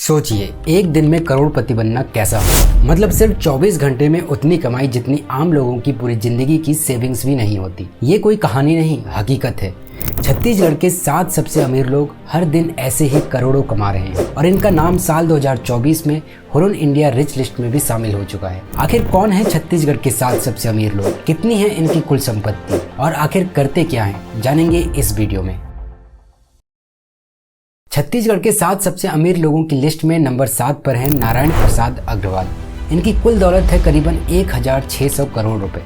सोचिए, एक दिन में करोड़पति बनना कैसा हो। मतलब सिर्फ 24 घंटे में उतनी कमाई जितनी आम लोगों की पूरी जिंदगी की सेविंग्स भी नहीं होती। ये कोई कहानी नहीं, हकीकत है। छत्तीसगढ़ के 7 सबसे अमीर लोग हर दिन ऐसे ही करोड़ों कमा रहे हैं और इनका नाम साल 2024 में हुरन इंडिया रिच लिस्ट में भी शामिल हो चुका है। आखिर कौन है छत्तीसगढ़ के 7 सबसे अमीर लोग, कितनी है इनकी कुल संपत्ति और आखिर करते क्या हैं, जानेंगे इस वीडियो में। छत्तीसगढ़ के 7 सबसे अमीर लोगों की लिस्ट में नंबर 7 पर हैं नारायण प्रसाद अग्रवाल। इनकी कुल दौलत है करीबन 1600 करोड़ रुपए।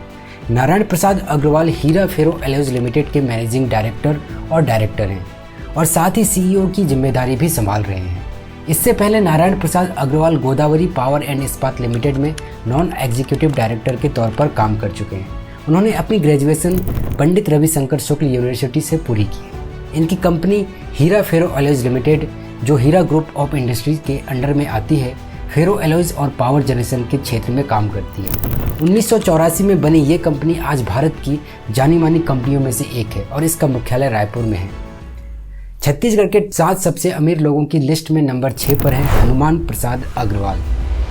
नारायण प्रसाद अग्रवाल हीरा फेरो एलॉयज लिमिटेड के मैनेजिंग डायरेक्टर और डायरेक्टर हैं और साथ ही सीईओ की जिम्मेदारी भी संभाल रहे हैं। इससे पहले नारायण प्रसाद अग्रवाल गोदावरी पावर एंड इस्पात लिमिटेड में नॉन एग्जीक्यूटिव डायरेक्टर के तौर पर काम कर चुके हैं। उन्होंने अपनी ग्रेजुएशन पंडित रविशंकर शुक्ल यूनिवर्सिटी से पूरी की है। इनकी कंपनी हीरा फेरो एलॉयज लिमिटेड, जो हीरा ग्रुप ऑफ इंडस्ट्रीज के अंडर में आती है, फेरो एलॉयज और पावर जनरेशन के क्षेत्र में काम करती है। 1984 में बनी ये कंपनी आज भारत की जानी मानी कंपनियों में से एक है और इसका मुख्यालय रायपुर में है। छत्तीसगढ़ के 7 सबसे अमीर लोगों की लिस्ट में नंबर 6 पर है हनुमान प्रसाद अग्रवाल,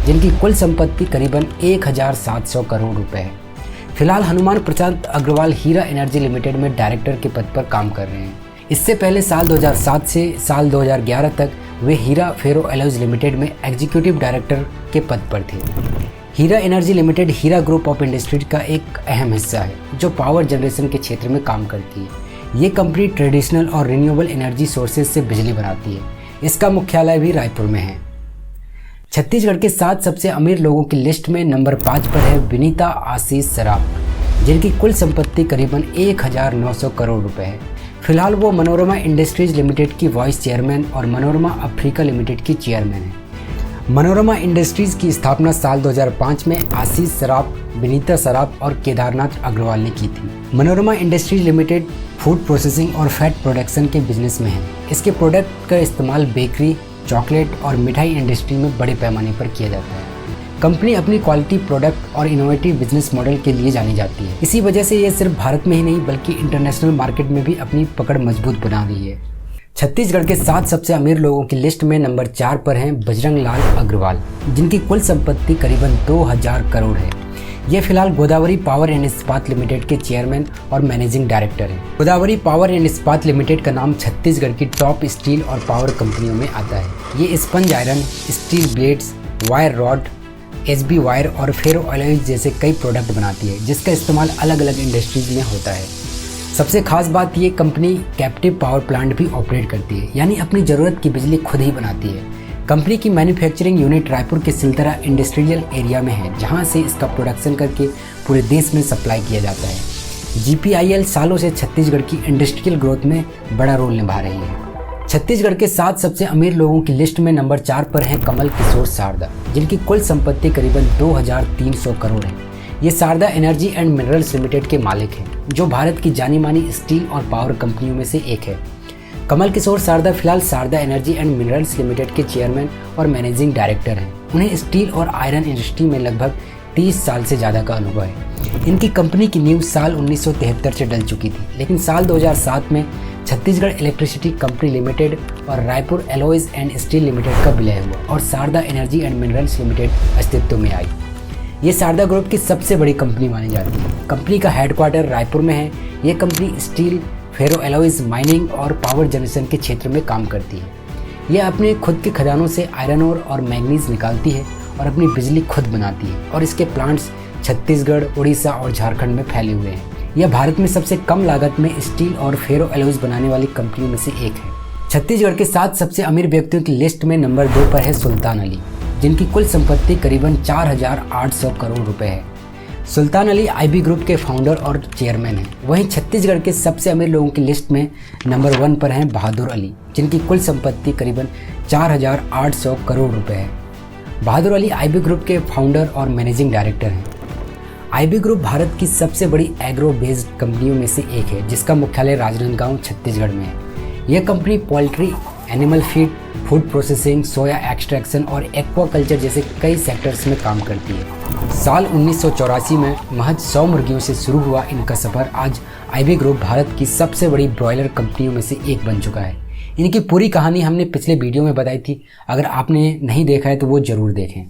जिनकी कुल संपत्ति करीबन 1700 करोड़ रुपए है। फिलहाल हनुमान प्रसाद अग्रवाल हीरा एनर्जी लिमिटेड में डायरेक्टर के पद पर काम कर रहे हैं। इससे पहले साल 2007 से साल 2011 तक वे हीरा फेरो एलॉयज लिमिटेड में एग्जीक्यूटिव डायरेक्टर के पद पर थे। Hira energy limited Hira group of industries का एक अहम हिस्सा है जो पावर जनरेशन के क्षेत्र में काम करती है। ये कंपनी ट्रेडिशनल और रिन्यूएबल एनर्जी सोर्सेज से बिजली बनाती है। इसका मुख्यालय भी रायपुर में है। छत्तीसगढ़ के 7 सबसे अमीर लोगों की लिस्ट में नंबर 5 पर है विनीता आशीष सराफ, जिनकी कुल संपत्ति करीबन 1900 करोड़ रुपए है। फिलहाल वो मनोरमा इंडस्ट्रीज लिमिटेड की वाइस चेयरमैन और मनोरमा अफ्रीका लिमिटेड की चेयरमैन है। मनोरमा इंडस्ट्रीज की स्थापना साल 2005 में आशीष सराफ, विनीता सराफ और केदारनाथ अग्रवाल ने की थी। Manorama industries limited food processing और फैट प्रोडक्शन के बिजनेस में है। इसके प्रोडक्ट का इस्तेमाल बेकरी, चॉकलेट और मिठाई इंडस्ट्री में बड़े पैमाने पर किया जाता है। कंपनी अपनी क्वालिटी प्रोडक्ट और इनोवेटिव बिजनेस मॉडल के लिए जानी जाती है। इसी वजह से ये सिर्फ भारत में ही नहीं बल्कि इंटरनेशनल मार्केट में भी अपनी पकड़ मजबूत बना रही है। छत्तीसगढ़ के 7 सबसे अमीर लोगों की लिस्ट में नंबर 4 पर हैं बजरंग लाल अग्रवाल, जिनकी कुल संपत्ति करीबन 2000 करोड़ है। ये फिलहाल गोदावरी पावर एंड इस्पात लिमिटेड के चेयरमैन और मैनेजिंग डायरेक्टर हैं। गोदावरी पावर एंड इस्पात लिमिटेड का नाम छत्तीसगढ़ की टॉप स्टील और पावर कंपनियों में आता है। ये sponge iron, steel blades, wire rod, HB wire और फेरो एलॉयज जैसे कई प्रोडक्ट बनाती है, जिसका इस्तेमाल अलग अलग इंडस्ट्रीज में होता है। सबसे खास बात ये कंपनी कैप्टिव पावर प्लांट भी ऑपरेट करती है, यानी अपनी ज़रूरत की बिजली खुद ही बनाती है। कंपनी की मैन्युफैक्चरिंग यूनिट रायपुर के सिलतरा इंडस्ट्रियल एरिया में है, जहां से इसका प्रोडक्शन करके पूरे देश में सप्लाई किया जाता है। जीपीआईएल सालों से छत्तीसगढ़ की इंडस्ट्रियल ग्रोथ में बड़ा रोल निभा रही है। छत्तीसगढ़ के 7 सबसे अमीर लोगों की लिस्ट में नंबर 4 पर हैं कमल किशोर सारदा, जिनकी कुल संपत्ति करीबन 2300 करोड़ है। ये सारदा एनर्जी एंड मिनरल्स लिमिटेड के मालिक हैं, जो भारत की जानी मानी स्टील और पावर कंपनियों में से एक है। कमल किशोर सारदा फिलहाल सारदा एनर्जी एंड मिनरल्स लिमिटेड के चेयरमैन और मैनेजिंग डायरेक्टर हैं। उन्हें स्टील और आयरन इंडस्ट्री में लगभग 30 साल से ज़्यादा का अनुभव है। इनकी कंपनी की नींव साल 1973 से डल चुकी थी, लेकिन साल 2007 में छत्तीसगढ़ इलेक्ट्रिसिटी कंपनी लिमिटेड और Raipur alloys and steel limited का विलय हुआ और सारदा एनर्जी एंड मिनरल्स लिमिटेड अस्तित्व में आई। ये सारदा ग्रुप की सबसे बड़ी कंपनी मानी जाती है। कंपनी का हेडक्वार्टर रायपुर में है। ये कंपनी स्टील, फेरो एलॉयज, माइनिंग और पावर जनरेशन के क्षेत्र में काम करती है। यह अपने खुद के खदानों से आयरन ओर और मैंगनीज निकालती है और अपनी बिजली खुद बनाती है और इसके प्लांट्स छत्तीसगढ़, उड़ीसा और झारखंड में फैले हुए हैं। यह भारत में सबसे कम लागत में स्टील और फेरो एलॉयज बनाने वाली कंपनियों में से एक है। छत्तीसगढ़ के 7 सबसे अमीर व्यक्तियों की लिस्ट में नंबर 2 पर है सुल्तान अली, जिनकी कुल संपत्ति करीबन 4800 करोड़ रुपए है। सुल्तान अली आईबी ग्रुप के फाउंडर और चेयरमैन हैं। वहीं छत्तीसगढ़ के सबसे अमीर लोगों की लिस्ट में नंबर 1 पर हैं बहादुर अली, जिनकी कुल संपत्ति करीबन 4800 करोड़ रुपए है। बहादुर अली आईबी ग्रुप के फाउंडर और मैनेजिंग डायरेक्टर हैं। आईबी ग्रुप भारत की सबसे बड़ी एग्रो बेस्ड कंपनियों में से एक है, जिसका मुख्यालय राजनांदगांव छत्तीसगढ़ में है। यह company poultry, animal feed, food processing, soya extraction और एक्वाकल्चर जैसे कई सेक्टर्स में काम करती है। साल 1984 में महज 100 मुर्गियों से शुरू हुआ इनका सफर आज आईबी ग्रुप भारत की सबसे बड़ी ब्रॉयलर कंपनियों में से एक बन चुका है। इनकी पूरी कहानी हमने पिछले वीडियो में बताई थी, अगर आपने नहीं देखा है तो वो ज़रूर देखें।